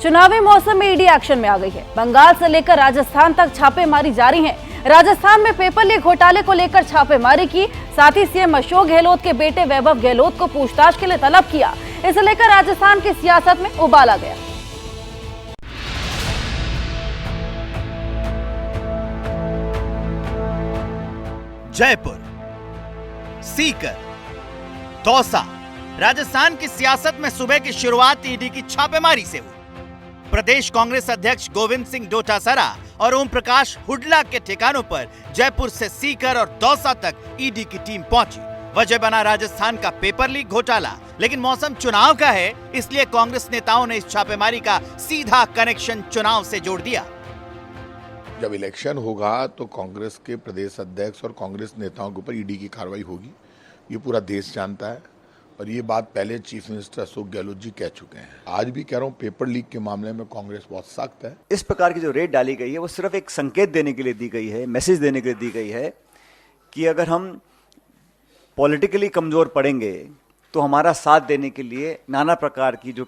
चुनावी मौसम में ईडी एक्शन में आ गई है। बंगाल से लेकर राजस्थान तक छापेमारी जारी है। राजस्थान में पेपर लीक घोटाले को लेकर छापेमारी की, साथ ही सीएम अशोक गहलोत के बेटे वैभव गहलोत को पूछताछ के लिए तलब किया। इसे लेकर राजस्थान की सियासत में उबाल आ गया। जयपुर, सीकर, दौसा, राजस्थान की सियासत में सुबह की शुरुआत ईडी की छापेमारी से हुई। प्रदेश कांग्रेस अध्यक्ष गोविंद सिंह डोटासरा और ओम प्रकाश हुड्डा के ठिकानों पर जयपुर से सीकर और दौसा तक ईडी की टीम पहुंची। वजह बना राजस्थान का पेपर लीक घोटाला, लेकिन मौसम चुनाव का है, इसलिए कांग्रेस नेताओं ने इस छापेमारी का सीधा कनेक्शन चुनाव से जोड़ दिया। जब इलेक्शन होगा तो कांग्रेस के प्रदेश अध्यक्ष और कांग्रेस नेताओं के ऊपर ईडी की कार्रवाई होगी, ये पूरा देश जानता है और ये बात पहले चीफ मिनिस्टर अशोक गहलोत जी कह चुके हैं। आज भी कह रहा हूँ, पेपर लीक के मामले में कांग्रेस बहुत सख्त है। इस प्रकार की जो रेड डाली गई है वो सिर्फ एक संकेत देने के लिए दी गई है, मैसेज देने के लिए दी गई है कि अगर हम पॉलिटिकली कमजोर पड़ेंगे तो हमारा साथ देने के लिए नाना प्रकार की जो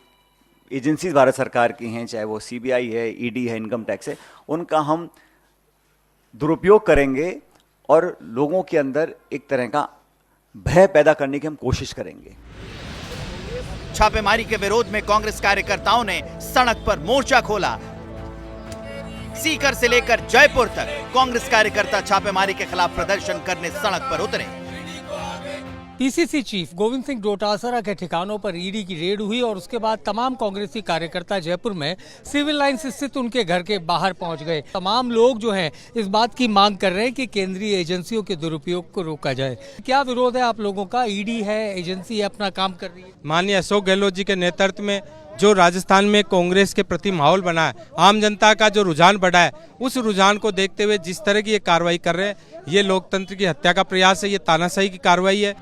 एजेंसीज भारत सरकार की हैं, चाहे वो सीबीआई है, ईडी है, इनकम टैक्स है, उनका हम दुरुपयोग करेंगे और लोगों के अंदर एक तरह का भय पैदा करने की हम कोशिश करेंगे। छापेमारी के विरोध में कांग्रेस कार्यकर्ताओं ने सड़क पर मोर्चा खोला। सीकर से लेकर जयपुर तक कांग्रेस कार्यकर्ता छापेमारी के खिलाफ प्रदर्शन करने सड़क पर उतरे। पीसीसी चीफ गोविंद सिंह डोटासरा के ठिकानों पर ईडी की रेड हुई और उसके बाद तमाम कांग्रेसी कार्यकर्ता जयपुर में सिविल लाइंस स्थित उनके घर के बाहर पहुंच गए। तमाम लोग जो हैं इस बात की मांग कर रहे हैं कि केंद्रीय एजेंसियों के दुरुपयोग को रोका जाए। क्या विरोध है आप लोगों का? ईडी है, एजेंसी है, अपना काम कर रही है। माननीय अशोक गहलोत जी के नेतृत्व में जो राजस्थान में कांग्रेस के प्रति माहौल बना है, आम जनता का जो रुझान बढ़ा है, उस रुझान को देखते हुए जिस तरह की ये कार्रवाई कर रहे हैं, ये लोकतंत्र की हत्या का प्रयास है, ये तानाशाही की कार्रवाई है।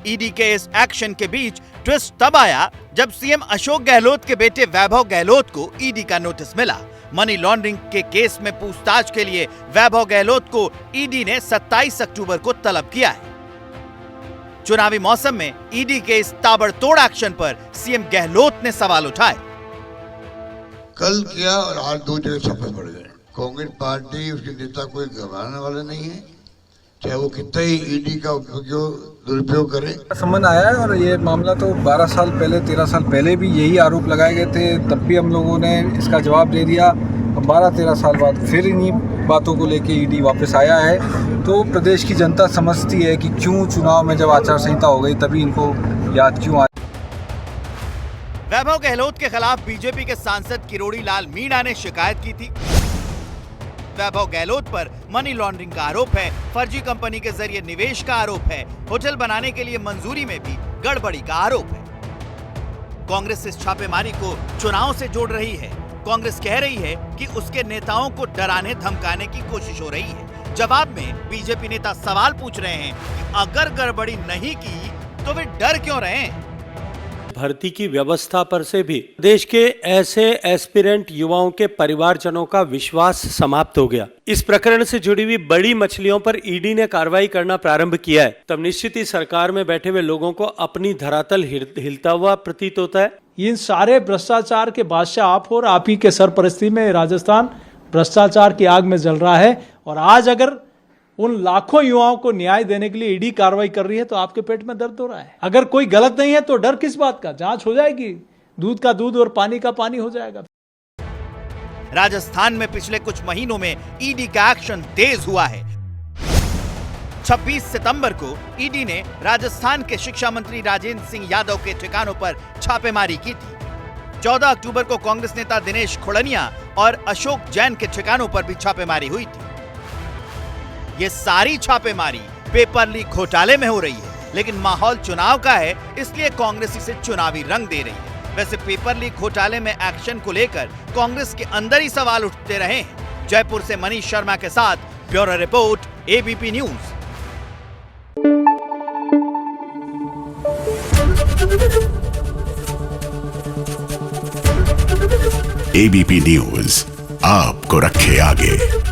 ईडी के इस एक्शन के बीच ट्विस्ट तब आया जब सीएम अशोक गहलोत के बेटे वैभव गहलोत को ईडी का नोटिस मिला। मनी लॉन्ड्रिंग के केस में पूछताछ के लिए वैभव गहलोत को ईडी ने 27 अक्टूबर को तलब किया है। चुनावी मौसम में ईडी के इस ताबड़तोड़ एक्शन पर सीएम गहलोत ने सवाल उठाए। कल किया और आज 2 जगह छापे पड़ गए। कांग्रेस पार्टी, उसके नेता कोई घबराने वाले नहीं है, चाहे वो कितना ही ईडी का दुरुपयोग करे। समन आया है और ये मामला तो 12 साल पहले, 13 साल पहले भी यही आरोप लगाए गए थे, तब भी हम लोगों ने इसका जवाब दे दिया। 12-13 साल बाद फिर इन्हीं बातों को लेके ईडी वापस आया है। तो प्रदेश की जनता समझती है कि क्यों चुनाव में जब आचार संहिता हो गई तभी इनको याद क्यों आया। वैभव गहलोत के खिलाफ बीजेपी के सांसद किरोड़ी लाल मीणा ने शिकायत की थी। वैभव गहलोत पर मनी लॉन्ड्रिंग का आरोप है, फर्जी कंपनी के जरिए निवेश का आरोप है, होटल बनाने के लिए मंजूरी में भी गड़बड़ी का आरोप है। कांग्रेस इस छापेमारी को चुनाव से जोड़ रही है। कांग्रेस कह रही है कि उसके नेताओं को डराने धमकाने की कोशिश हो रही है। जवाब में बीजेपी नेता सवाल पूछ रहे हैं कि अगर गड़बड़ी नहीं की तो वे डर क्यों रहे हैं। भर्ती की व्यवस्था पर से भी देश के ऐसे एस्पिरेंट युवाओं के परिवारजनों का विश्वास समाप्त हो गया। इस प्रकरण से जुड़ी हुई बड़ी मछलियों पर ईडी ने कार्रवाई करना प्रारंभ किया है, तब निश्चित ही सरकार में बैठे हुए लोगों को अपनी धरातल हिलता हुआ प्रतीत होता है। इन सारे भ्रष्टाचार के बादशाह आप हो और आप ही के सरपरस्ती में राजस्थान भ्रष्टाचार की आग में जल रहा है। और आज अगर उन लाखों युवाओं को न्याय देने के लिए ईडी कार्रवाई कर रही है तो आपके पेट में दर्द हो रहा है। अगर कोई गलत नहीं है तो डर किस बात का? जांच हो जाएगी, दूध का दूध और पानी का पानी हो जाएगा। राजस्थान में पिछले कुछ महीनों में ईडी का एक्शन तेज हुआ है। 26 सितंबर को ईडी ने राजस्थान के शिक्षा मंत्री राजेंद्र सिंह यादव के ठिकानों पर छापेमारी की थी। 14 अक्टूबर को कांग्रेस नेता दिनेश खुड़निया और अशोक जैन के ठिकानों पर भी छापेमारी हुई थी। ये सारी छापेमारी पेपर लीक घोटाले में हो रही है, लेकिन माहौल चुनाव का है, इसलिए कांग्रेस इसे चुनावी रंग दे रही है। वैसे पेपर लीक घोटाले में एक्शन को लेकर कांग्रेस के अंदर ही सवाल उठते रहे हैं। जयपुर से मनीष शर्मा के साथ bureau report, ABP news. ABP news आपको रखे आगे।